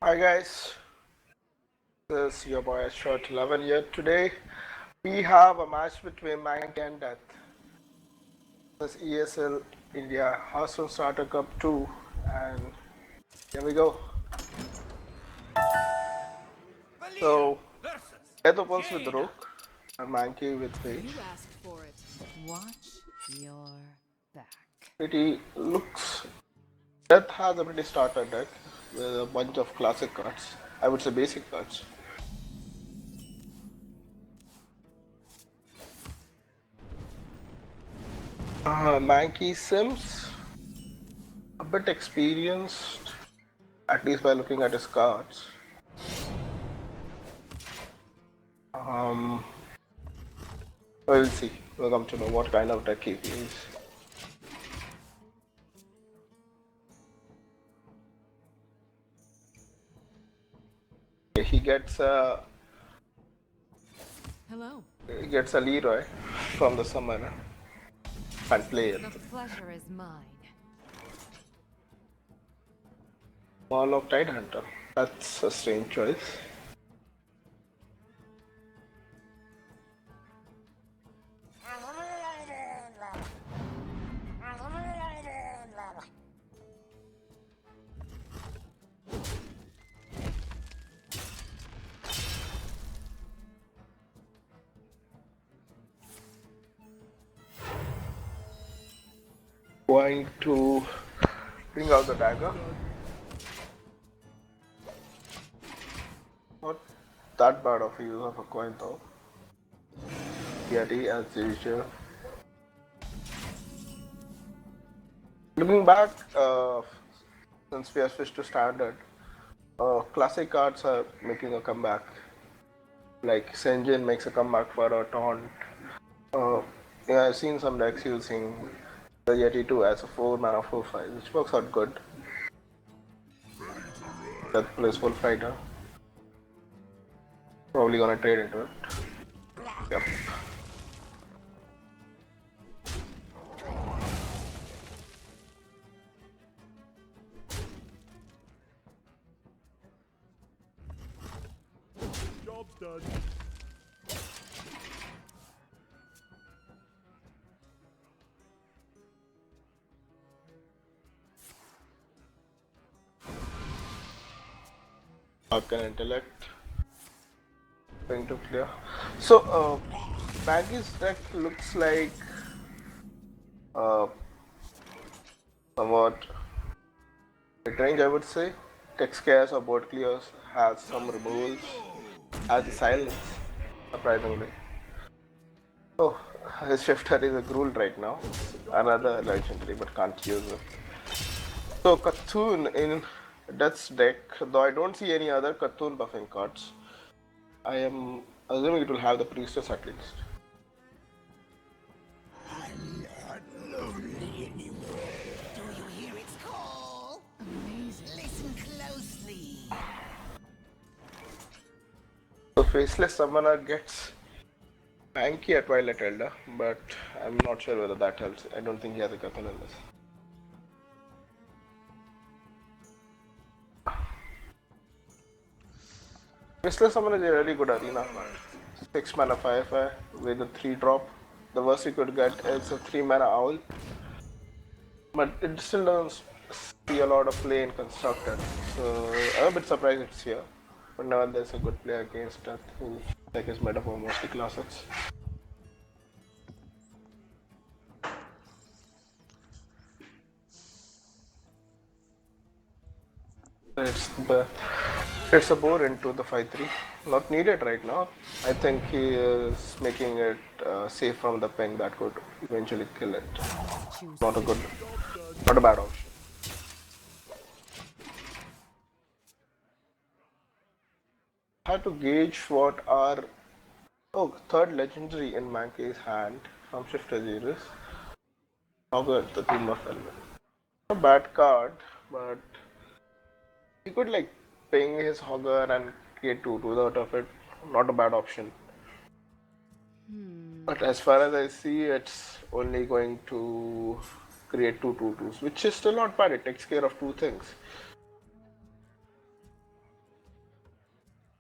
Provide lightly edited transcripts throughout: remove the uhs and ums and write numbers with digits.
Hi guys, this is your boy Short 11 here. Today we have a match between Manky and Death. This ESL India Hearthstone Starter Cup 2, and here we go. So Death opens with Rook and Manky with Mage. You asked for it. Watch your back. Pretty looks. Death has a pretty starter deck with a bunch of classic cards. I would say basic cards. Manky Sims a bit experienced, at least by looking at his cards. Um, we'll see. We'll come to know what kind of deck he is. He gets a Hello. Leroy from the summoner and play it. The pleasure is mine. Wall of Tidehunter. That's a strange choice. Going to bring out the dagger. Not that bad of a use of a coin though. Yeti as usual. Looking back, since we have switched to standard, classic cards are making a comeback. Like Senjin makes a comeback for a taunt. Yeah, I've seen some decks using the Yeti 2 as a 4 mana 4/5, which works out good. That plays full fighter. Probably gonna trade into it. Yep. Job's done. Arcane Intellect. Going to clear. So, Maggie's deck looks like uh, somewhat mid-range, I would say. Tech scares or board clears has some removals, has the silence, surprisingly. Oh, his shifter is a Gruul right now. Another legendary, but can't use it. So, Cthulhu in Death's deck, though I don't see any other Cthulhu buffing cards. I am assuming it will have the Priestess at least. I'm not lonely anymore. Do you hear its call? Amazing. Listen closely. So Faceless Summoner gets Manky at Twilight Elder, but I'm not sure whether that helps. I don't think he has a Cthulhu in this. Faceless Summoner is a really good arena card. 6 mana 5/5 with a 3 drop. The worst you could get is a 3 mana Owl. But it still doesn't see a lot of play in Constructed. So I'm a bit surprised it's here. But now there's a good player against Death who deck is made up of mostly classics. It's a bore into the 5/3. Not needed right now. I think he is making it safe from the ping that could eventually kill it. Choose Not a good, not a bad option. I had to gauge what our third legendary in Mankey's hand from Shifter Series. How good the Tomb of Element. A bad card, but he could like ping his Hogger and create 2/2 out of it. Not a bad option. But as far as I see, it's only going to create 2/2/2s, which is still not bad. It takes care of two things.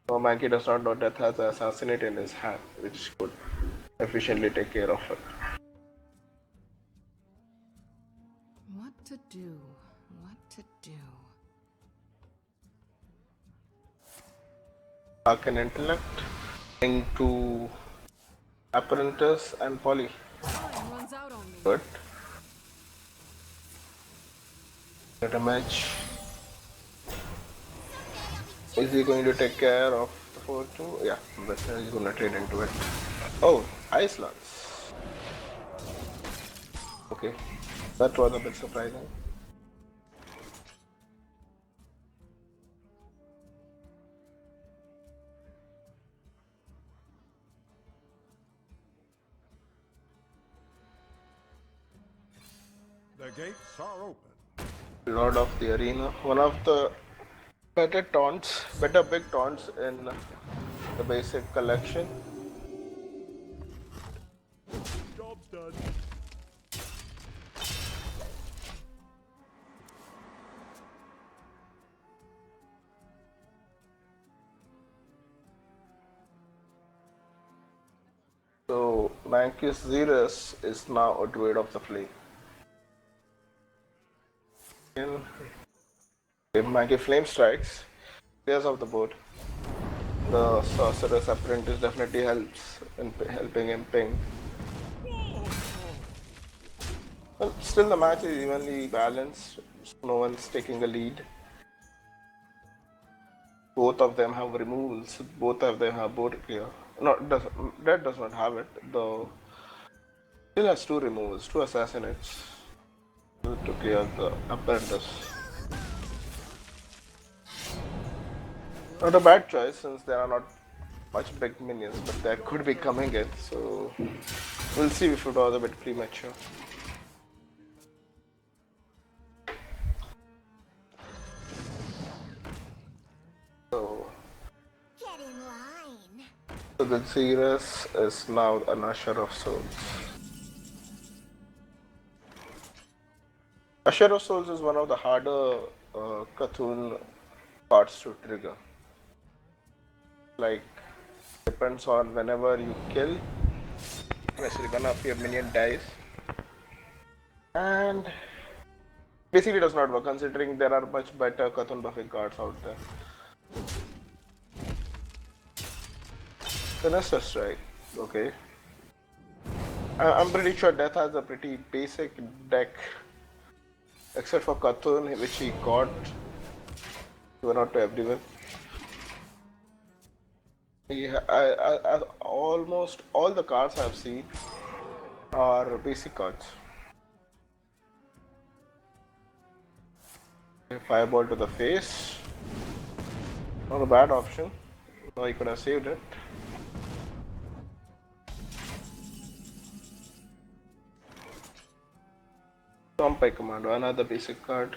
So Manky does not know Death has an assassinate in his hand, which could efficiently take care of it. What to do? What to do? Arcane Intellect, into Apprentice and Poly. Time runs out on me. Good. Get a match. Is he going to take care of the 4-2? Yeah, but he's going to trade into it. Oh, Icelands. Okay, that was a bit surprising. The gates are open. Lord of the Arena, one of the better taunts, better big taunts in the basic collection. Job's done. So Manky's Xerus is now a Druid of the Flame. If Manky Flame strikes, clears off the board. The Sorcerer's Apprentice definitely helps in helping him ping. But still the match is evenly balanced, no one's taking the lead. Both of them have removals, both of them have board clear. No, Red does not have it, though still has two removals, two assassinates to clear the Apprentice. Not a bad choice since there are not much big minions, but they could be coming in, so we'll see if it was a bit premature. So, Get in line. so the Xerus is now an Usher of Souls. Usher of Souls is one of the harder Cthulhu cards to trigger. Like, depends on whenever you kill, basically one of your minion dies. And basically does not work considering there are much better Cthulhu buffing cards out there. Sinister Strike, okay. I'm pretty sure Death has a pretty basic deck, except for Cthulhu, which he got given out to everyone. Almost all the cards I've seen are basic cards. Fireball to the face, not a bad option. No, he could have saved it. Stompy Commando, another basic card.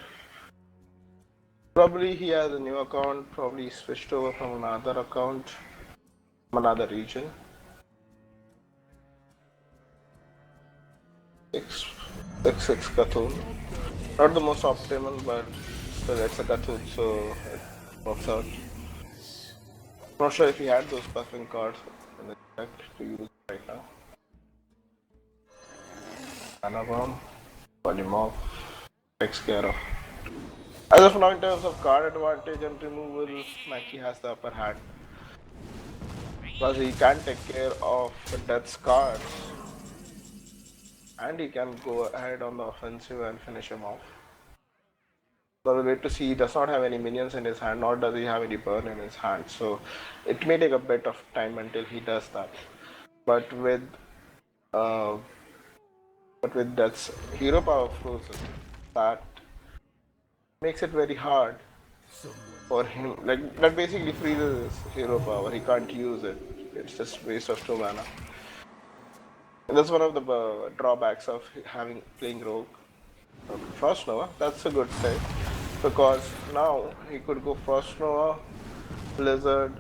Probably he has a new account, probably switched over from another account, from another region. 6 Cthulhu. Not the most optimal, but still it's a Cthulhu, so it works out. Not sure if he had those buffing cards in the deck to use right now. Mana Bomb, Polymorph, takes care of. As of now, in terms of card advantage and removal, Manky has the upper hand. Because he can take care of the Death's cards. And he can go ahead on the offensive and finish him off. So we'll wait to see. He does not have any minions in his hand, nor does he have any burn in his hand. So it may take a bit of time until he does that. But with Death's hero power frozen, that makes it very hard for him. Like that basically freezes his hero power. He can't use it. It's just waste of 2 mana. And that's one of the drawbacks of playing rogue. Okay, Frost Nova, that's a good thing because now he could go Frost Nova, Blizzard,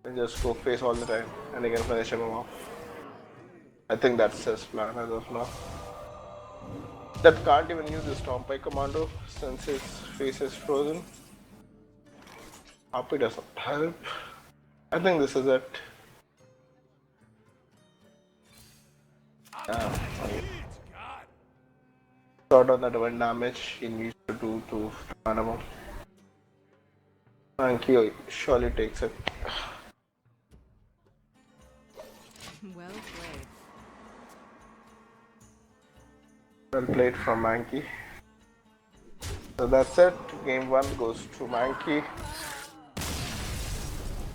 and just go face all the time, and he can finish him off. I think that's his plan as of now. That can't even use the Stompy Commando since his face is frozen. Happy doesn't help. I think this is it. Yeah. Sort of that one damage he needs to do to Manamo. Manky surely takes it. Well played. Well played from Manky. So that's it. Game 1 goes to Manky.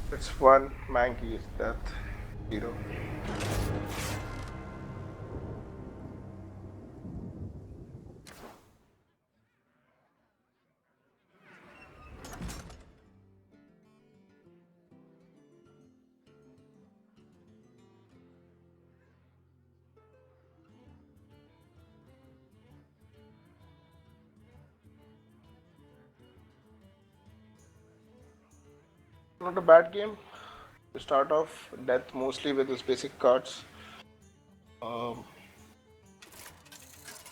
It's 1. Manky is death. 0. Not a bad game. To start off, death mostly with his basic cards. Um,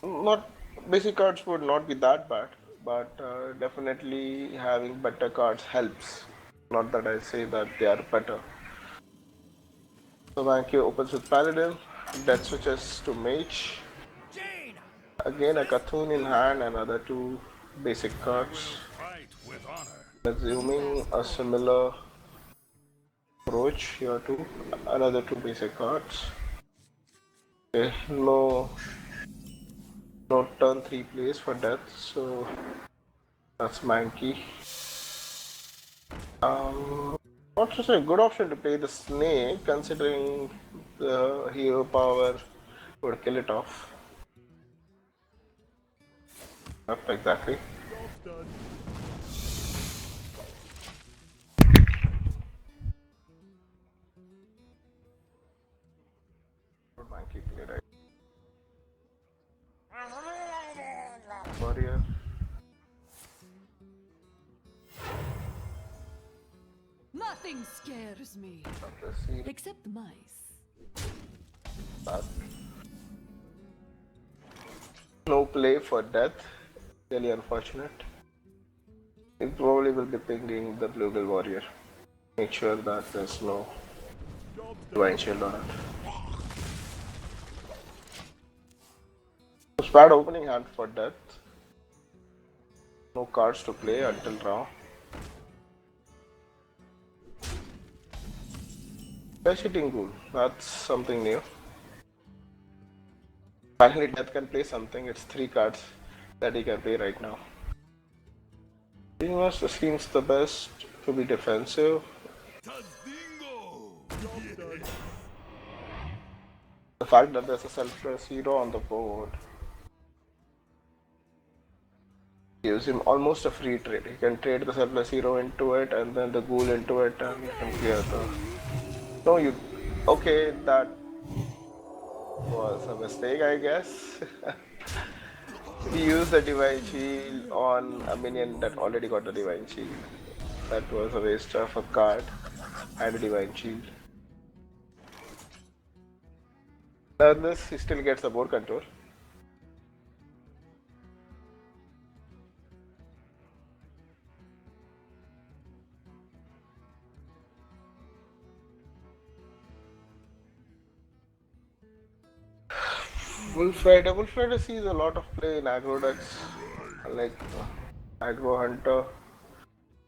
Not basic cards would not be that bad, but definitely having better cards helps. Not that I say that they are better. So Manky opens with Paladin, death switches to Mage. Again a Cthulhu in hand and other two basic cards. Fight with honor. Assuming a similar approach here too. Another two basic cards. Okay, no turn 3 plays for death, so that's Manky. Not just a good option to play the snake, considering the hero power would kill it off. Not exactly. Job's done. What Monkey played, right? Warrior. Nothing scares me. Let's see Except mice. that. No play for death. Really unfortunate. He probably will be pinging the Bluegill Warrior. Make sure that there's no Job's done. Divine Shield on it. It's bad opening hand for death. No cards to play until draw. Flash hitting Ghoul. That's something new. Finally, death can play something. It's 3 cards that he can play right now. Master seems the best to be defensive. Job's done. The fact that there's a selfless hero on the board gives him almost a free trade. He can trade the selfless hero into it and then the ghoul into it and he can clear the... No, you... Okay, that was a mistake, I guess. He used the Divine Shield on a minion that already got the Divine Shield. That was a waste of a card and a Divine Shield. Nonetheless, he still gets the board control. Wolf Rider sees a lot of play in aggro decks, like aggro hunter.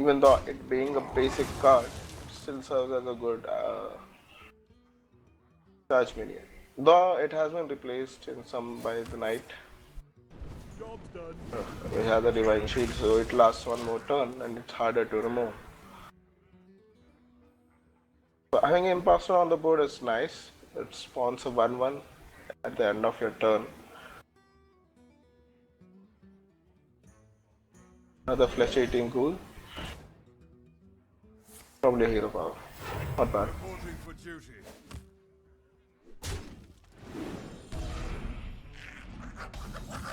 Even though it being a basic card, still serves as a good charge minion. Though it has been replaced in some by the knight. Job's done. We have the Divine Shield, so it lasts one more turn and it's harder to remove. So having Imposter on the board is nice. It spawns a 1-1 at the end of your turn. Another flesh eating ghoul. Probably a hero power. Not bad. Reporting for duty.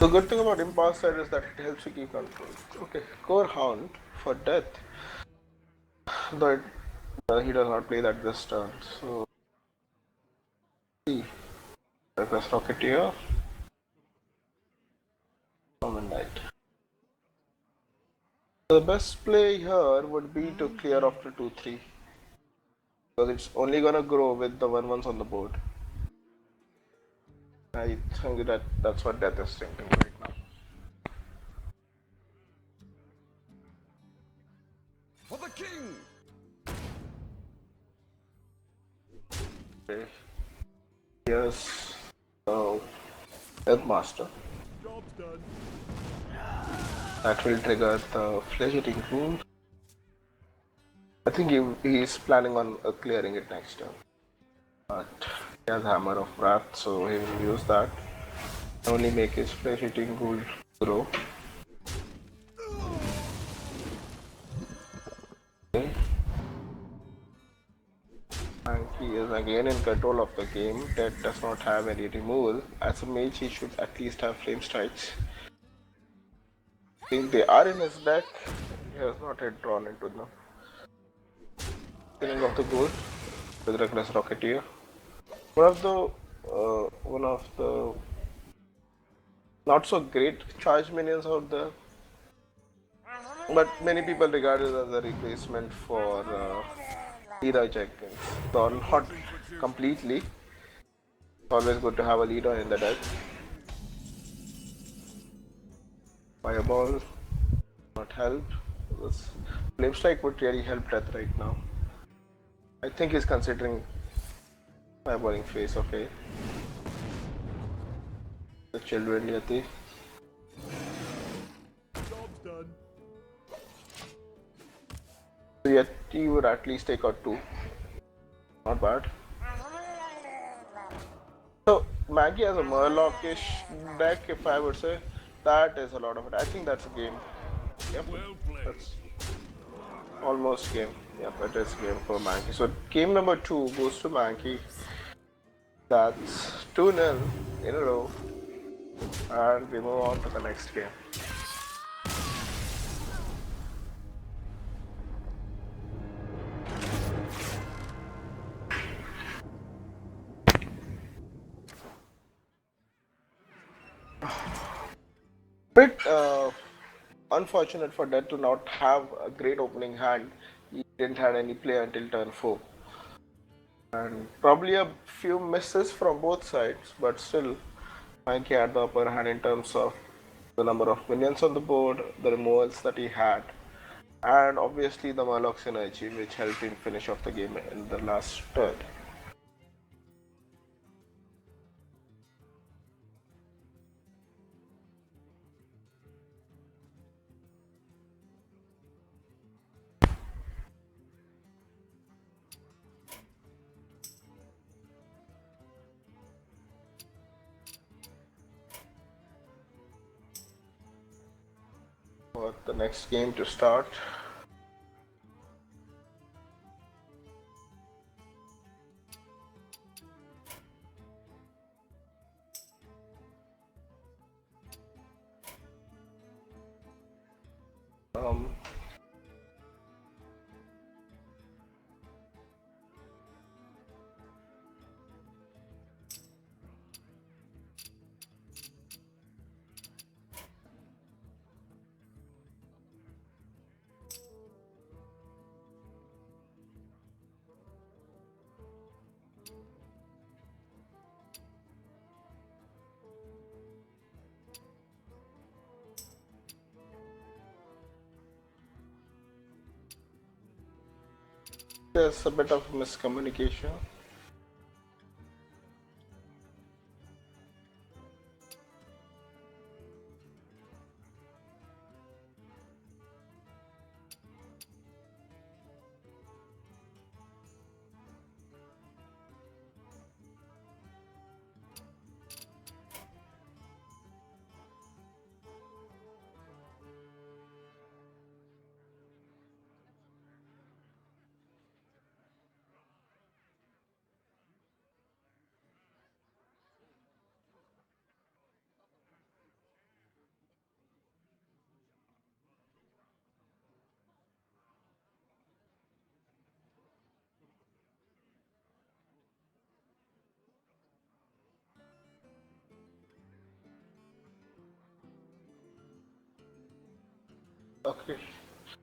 The good thing about Imposter is that it helps you keep control. Okay, Core Hound for death. Though he does not play that this turn, so see. Request Rocketeer. Common Knight. The best play here would be to clear after 2-3. because it's only gonna grow with the 1-1s on the board. I think that's what Death is thinking right now. For the king! Okay. Here's the Headmaster. Job's done. That will trigger the flesh eating rule. I think he's planning on clearing it next turn. But he has Hammer of Wrath, so he will use that. Only make his flesh eating rule grow. Okay. Manky is again in control of the game. That does not have any removal. As a mage, he should at least have flame strikes. Since they are in his deck, he has not yet drawn into them. Killing of the gold with Reckless Rocketeer. One of the not so great charge minions out there, but many people regard it as a replacement for Leader Jenkins. So not completely. It's always good to have a leader in the deck. Fireball not help. This Flame Strike would really help Death right now. I think he's considering fireballing face. Okay. The children Yati. Job's done. So Yeti would at least take out 2. Not bad. So Maggie has a Murloc-ish deck, if I would say. That is a lot of it. I think that's a game. Yep, Well played. that's almost game. Yep, it is game for Mankey. So game number 2 goes to Mankey. That's 2-0 in a row. And we move on to the next game. Bit unfortunate for Dead to not have a great opening hand. He didn't have any play until turn 4. And probably a few misses from both sides, but still, Mikey had the upper hand in terms of the number of minions on the board, the removals that he had, and obviously the Murloc synergy, which helped him finish off the game in the last turn. For the next game to start. Um, there's a bit of miscommunication. Okay,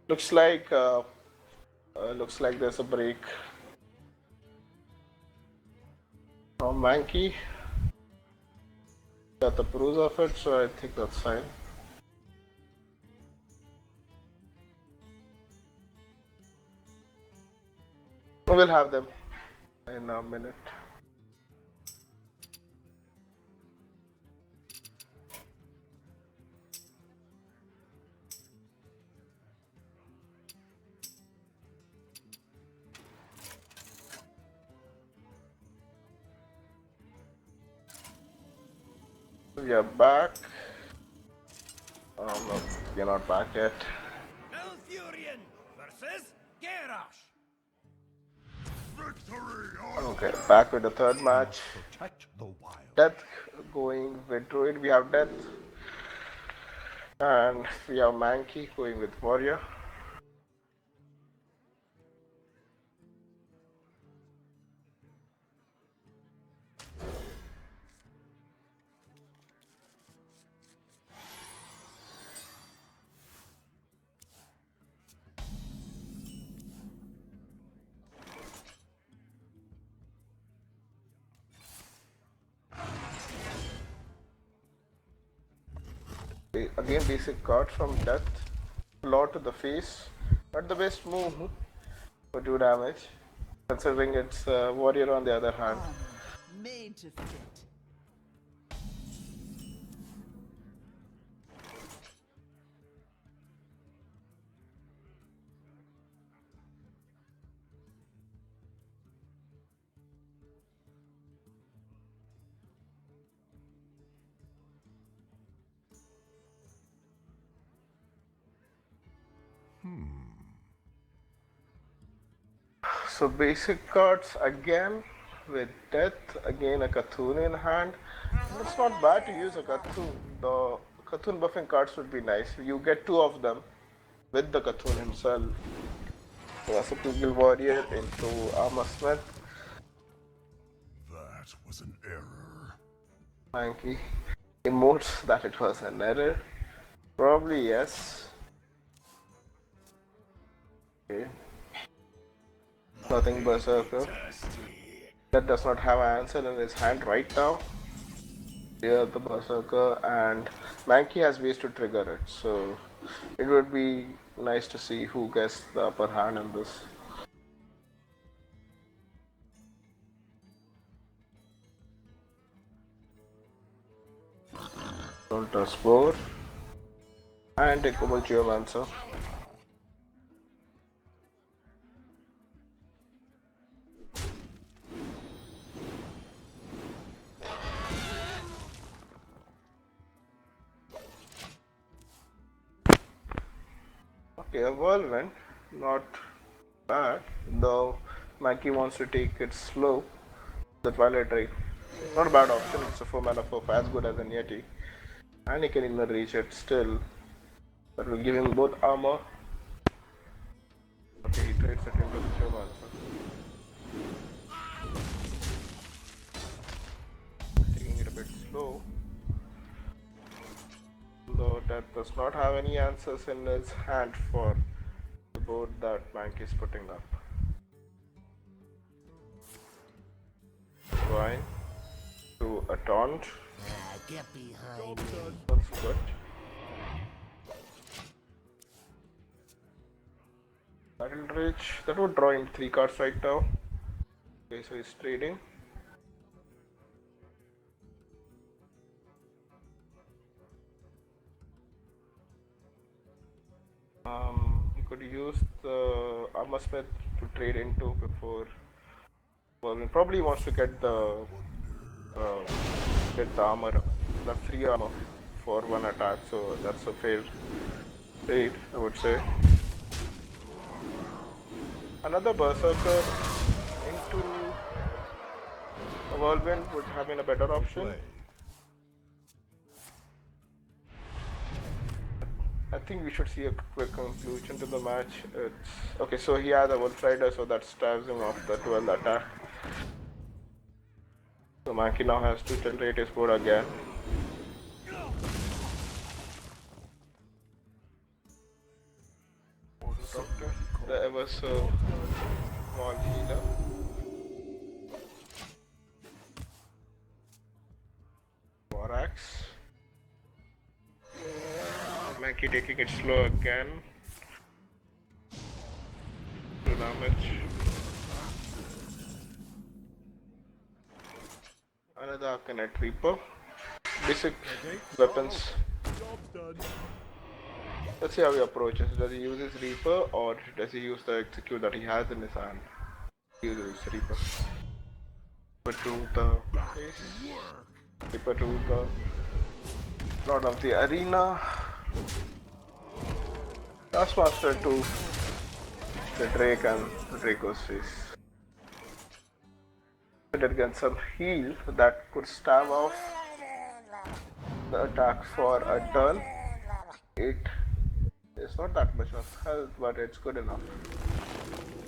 looks like looks like there's a break From Manky. Got the bruise of it, so I think that's fine. We'll have them in a minute. We are back. Oh no, we're not back yet. Malfurion versus Garrosh. Victory! Okay, back with the third match. Protect the wild. Death going with Druid. We have Death. And we have Manky going with Warrior. Again, basic card from Death. Law to the face. Not the best move for 2 damage. Considering it's Warrior on the other hand. Made to fit. So basic cards again with Death, again a Cthulhu in hand. It's not bad to use a Cthulhu. The Cthulhu buffing cards would be nice. You get 2 of them with the Cthulhu himself. So as a 2-kill warrior into Armor Smith. That was an error. Manky emotes that it was an error. Probably yes. Okay. Nothing Berserker. That does not have an answer in his hand right now. Here the Berserker, and Manky has ways to trigger it, so it would be nice to see who gets the upper hand in this. Ultra Spore and a Cobalt Geomancer. Okay, a whirlwind, not bad, though Manky wants to take it slow. The Twilight Ray, not a bad option, it's a 4 mana 4, as good as an Yeti. And he can even reach it still. That will give him both armor. Okay, he trades it into the Geomancer. Taking it a bit slow. Though that does not have any answers in his hand for the board that Manky is putting up. Fine. To a taunt. Get behind me. That's good. Battle Rage. That would draw him 3 cards right now. Okay, so he's trading. He could use the Armor Smith to trade into before. Well, he probably wants to get the armor. That's 3 armor for 1 attack, so that's a fair trade, I would say. Another Berserker into a Whirlwind would have been a better option. I think we should see a quick conclusion to the match. Okay, so he has a Wolf Rider, so that stabs him off the 12 attack. So Manky now has to generate his board again. Doctor, the ever so small healer. Manky taking it slow again. No damage. Another Arcanite Reaper. Basic weapons. Let's see how he approaches. Does he use his Reaper or does he use the execute that he has in his hand? He uses his Reaper. Reaper to the face. Reaper to the Lord of the Arena. Taskmaster to the Drake and the Draco's face. We did get some heal that could stave off the attack for a turn. It is not that much of health, but it's good enough.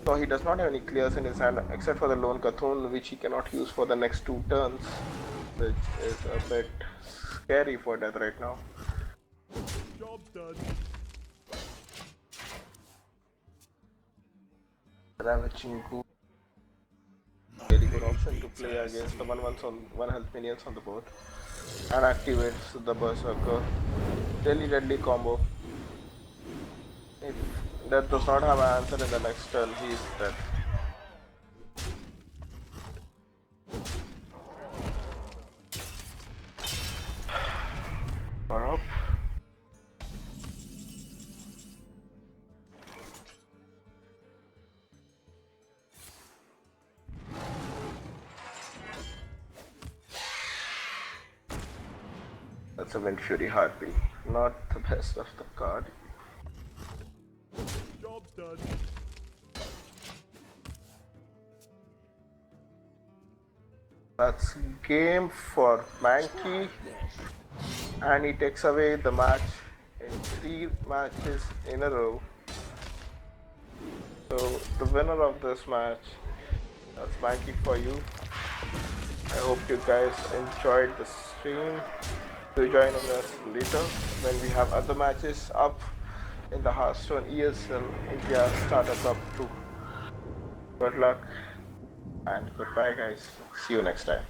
So he does not have any clears in his hand except for the Lone Cthulhu, which he cannot use for the next 2 turns, which is a bit scary for death right now. Job done. Ravaging Ghoul. Very good option to play against the 1 health minions on the board. And activates the Berserker. Really deadly combo. If that does not have an answer in the next turn, he is dead. Power up. That's a Wind Fury Harpy. Not the best of the card. Job done. That's game for Manky, and he takes away the match in 3 matches in a row. So the winner of this match, that's Manky for you. I hope you guys enjoyed the stream. Do join us later when we have other matches up in the Hearthstone ESL India Startup Cup 2. Good luck and goodbye guys. See you next time.